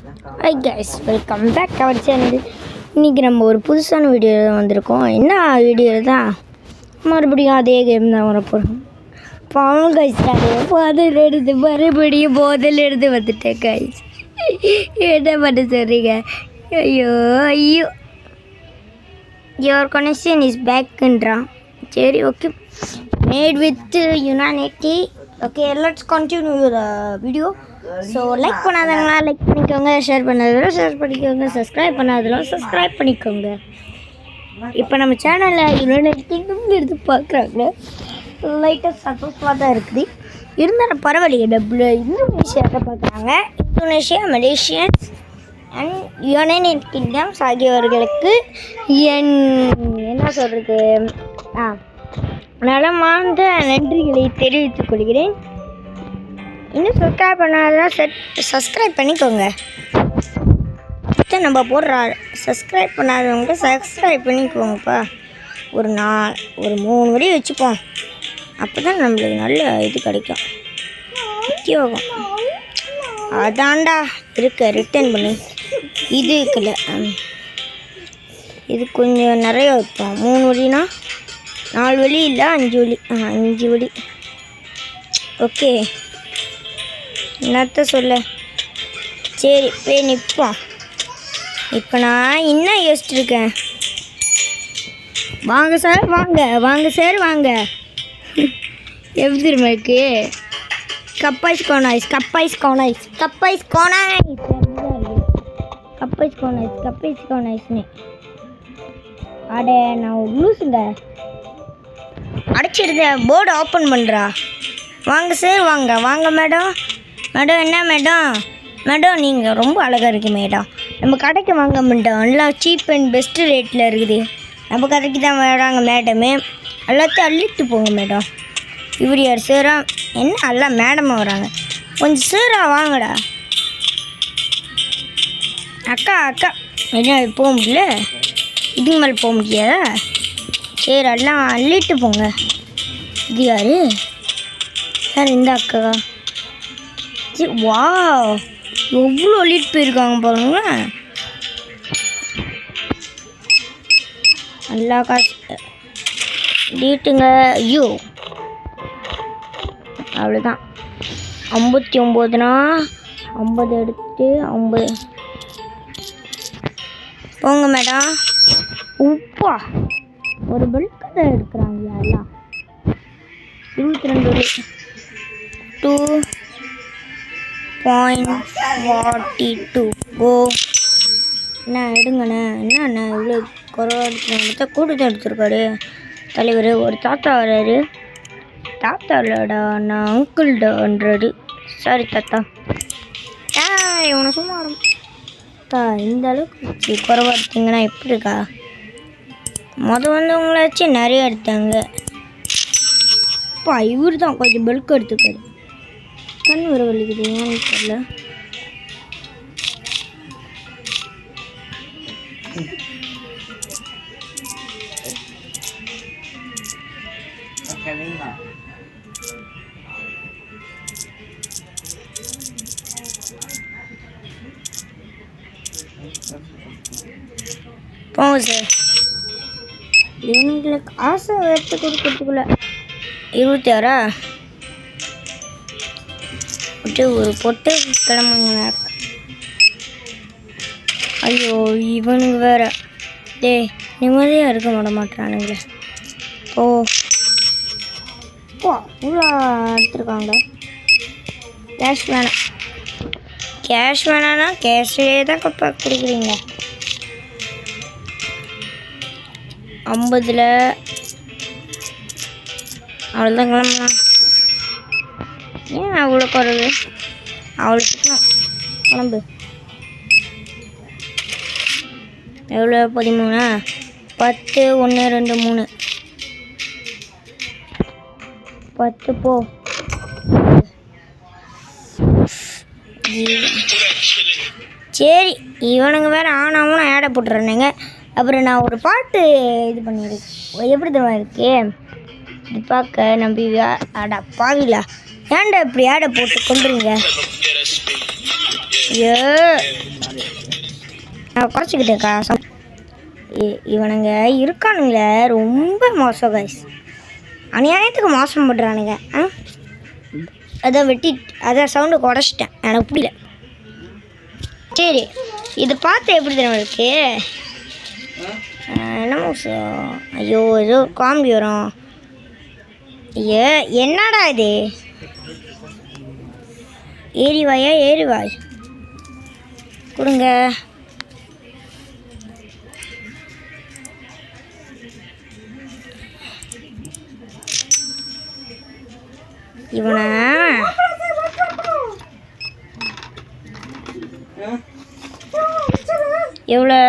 Hi guys, welcome back to our channel. இன்றைக்கி நம்ம ஒரு புதுசான வீடியோ வந்திருக்கோம். என்ன வீடியோ தான், மறுபடியும் அதே கேம் தான் வரப்போகிறோம். பாவம் கைஸ், மறுபடியும் போதில் எடுத்து வந்துட்டேன் கைஸ். என்ன பண்ண சொல்கிறீங்க? ஐயோ ஐயோ, யுவர் கனெக்ஷன் இஸ் பேக்குன்றான். சரி, okay, made with unanimity. Okay, let's continue the video. So like பண்ணாதவங்களா லைக் பண்ணிக்கோங்க, ஷேர் பண்ணாதவங்களும் ஷேர் பண்ணிக்கோங்க, சப்ஸ்கிரைப் பண்ணாதவங்களும் சப்ஸ்கிரைப் பண்ணிக்கோங்க. இப்போ நம்ம சேனலில் யுனைடெட் எடுத்து பார்க்குறாங்க. லைட்டாக சந்தோஷமாக தான் இருக்குது. இருந்தாலும் பரவாயில்லையே, டபுள் இந்தோனேஷியாவில் பார்க்குறாங்க. Indonesia, Malaysians and United Kingdoms ஆகியவர்களுக்கு என்ன சொல்கிறது, நலமார்ந்த நன்றிகளை தெரிவித்துக் கொள்கிறேன். இன்னும் சப்ஸ்கிரைப் பண்ணாதான் சப்ஸ்கிரைப் பண்ணிக்கோங்க. நம்ம போடுற சப்ஸ்கிரைப் பண்ணாதவங்க சப்ஸ்கிரைப் பண்ணிக்கோங்கப்பா. ஒரு 3 வரி வச்சுப்போம், அப்போ தான் நம்மளுக்கு நல்ல இது கிடைக்கும், உத்தியோகம். அதாண்டா இருக்க ரிட்டர்ன் பண்ணி இது இருக்குல்ல, இது கொஞ்சம் நிறைய வைப்போம். 3 வழினா 4 வழி இல்லை 5 வழி. ஓகே, என்னத்த சொல்ல. சரி, போய் நிற்போம். இப்போ நான் என்ன யோசிச்சுருக்கேன், வாங்க சார் வாங்க, வாங்க சார் வாங்க. எப்படி திரும்ப இருக்கு? கப்பைஸ் கோனாய்ஸ், கப்பைஸ் கோனாய்ஸ், கப்பைஸ் கோனாய்ஸ், கப்பைஸ் கோனாய்ஸ், கப்பைஸ் கோனாய்ஸ்னு. அட நான் ஒரு லூசுங்க, அடைச்சிருந்தேன். போர்டு ஓப்பன் பண்ணுறா. வாங்க சார் வாங்க, வாங்க மேடம். மேடம் என்ன மேடம்? மேடம் நீங்கள் ரொம்ப அழகாக இருக்குது மேடம். நம்ம கடைக்கு வாங்க மேடம், நல்லா சீப் அண்ட் பெஸ்ட்டு ரேட்டில் இருக்குது. நம்ம கடைக்கு தான் வராங்க மேடமே, எல்லாத்தையும் அள்ளிட்டு போங்க மேடம். இவர் யார் சேரா? என்ன எல்லாம் மேடமாக வராங்க, கொஞ்சம் சேரா வாங்கடா. அக்கா அக்கா, என்ன போக முடியல, இதுக்கு மேலே போக முடியாதா? சரி, எல்லாம் அள்ளிட்டு போங்க. இது யார் சார்? இந்த அக்கா. சரி, வா, எவ்வளோ அள்ளிட்டு போயிருக்காங்க பாருங்க. நல்லா காசு டீட்டுங்க. ஐயோ, அவ்வளோதான். 59னா 50 எடுத்து 50 போங்க மேடம். உப்பா, ஒரு பல்க் தான் எடுக்கிறாங்க எல்லாம். 22 2.42 ஓ. அண்ணா எடுங்கண்ணே. என்னண்ணா இவ்வளோ குறைவா எடுத்துருக்கா? கூட்டத்தை எடுத்துருக்காரு தலைவர். ஒரு தாத்தா வர்றாரு. தாத்தா இல்லடா, நான் அங்கிள்டான்றாரு. சாரி தாத்தா. இவனை சும்மா ஆரம்பா. இந்த அளவுக்கு குறைவா எடுத்தீங்கன்னா எப்படி இருக்கா? வந்தவங்கள வச்சு நிறைய எடுத்தாங்க. அப்பா, இவர் தான் கொஞ்சம் பல்க் எடுத்துக்காரு. கண் வர வலிக்குது, ஏன்னு தெரியல. போங்க சார். இவங்களுக்கு ஆசை எடுத்து கொடுக்கறதுக்குள்ள 26 விட்டு ஒரு பொட்டு கிளம்புங்க. ஐயோ, இவனுங்க வேற நிம்மதியாக இருக்க மாட்டானுங்களே. ஓ இவ்வளோ எடுத்துருக்காங்க. கேஷ் வேணாம், கேஷ் வேணான்னா கேஷ்லேயே தான் கொடுக்குறீங்க. 50ல் அவ்வளோதான் கிளம்பலாம். ஏன் அவ்வளோ குறைவு? அவ்வளோ கிளம்பு. எவ்வளோ? 13. 10 1 2 3 10 போ. சரி, இவனுங்க வேறு ஆனாவும் ஆடை போட்டுறேனுங்க. அப்புறம் நான் ஒரு பாட்டு இது பண்ணியிருக்கேன். எப்படி தான் இருக்கு இது பார்க்க. நம்பி ஆடா பாவிலா, ஏன்டா இப்படி ஆடை போட்டு கொண்டுறீங்க? ஏ நான் குறைச்சிக்கிட்டேக்கா. இவனுங்க இருக்கானுங்களே ரொம்ப மோசம் கைஸ். அநியாயத்துக்கு மோசம் பண்ணுறானுங்க. அதை அதான் சவுண்டு குறைச்சிட்டேன், எனக்கு புரியல. சரி, இது பார்த்து எப்படி தெரியும் இருக்கு? என்னமோ ஐயோ ஏதோ காமெடி வரும். என்னடா இது? ஏரிவாயா? ஏரிவாய் கொடுங்க. இவனை எவ்வளோ?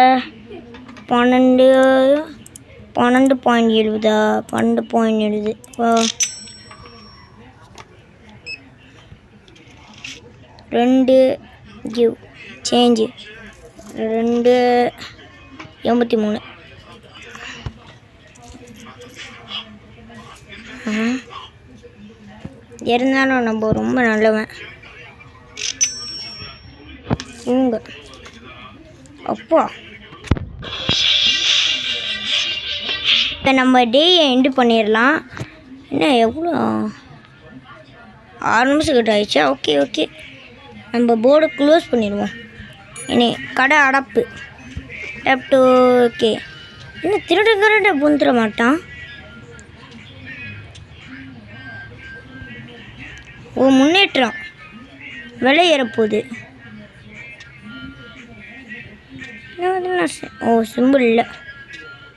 12.70. 12.70. ரெண்டு கிவ் சேஞ்சு 2.83. இருந்தாலும் நம்ம ரொம்ப நல்லவன். இவங்க அப்பா இப்போ நம்ம டேயை எண்டு பண்ணிடலாம். என்ன எவ்வளோ 6 நிமிஷம் கிட்ட ஆயிடுச்சா? ஓகே ஓகே, நம்ம போர்டை க்ளோஸ் பண்ணிடுவோம். இனி கடை அடப்பு. ஓகே, இன்னும் திருட புந்துட மாட்டான். ஓ முன்னேற்றம், விலை ஏறப்போகுது. ஓ சிம்பிள் இல்லை.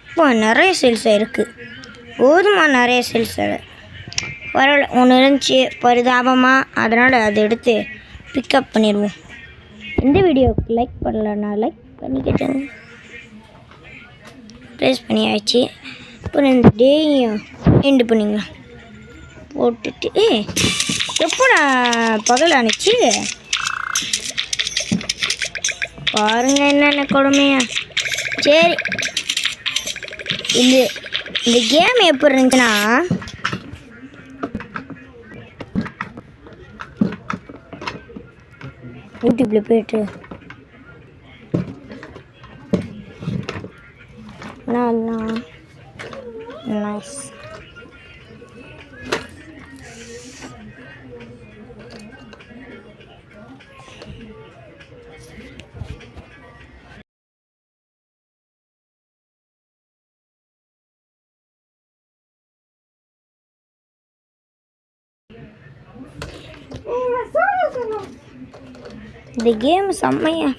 இப்போ நிறைய சேல்ஸ் ஆகிருக்கு. போதுமா நிறைய சேல்ஸ் பரவாயில்ல. ஒன்று இருந்துச்சு பரிதாபமாக, அதனால் அதை எடுத்து பிக்கப் பண்ணிடுவோம். இந்த வீடியோவுக்கு லைக் பண்ணலன்னா லைக் பண்ணிக்கிட்டேங்க. ப்ளேஸ் பண்ணியாச்சு. இப்போ இந்த டேயும் எண்டு பண்ணிக்கலாம் போட்டுட்டு. எப்போ நான் பகல் அனுப்பிச்சு பாருங்க என்னென்ன கொடுமையா. சரி, இந்த கேம் எப்படி இருந்துச்சுன்னா, யூடியூப்பில் போய்ட்டு நைஸ் இந்த கேம் செம்மையா.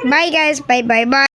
Bye guys, bye bye bye.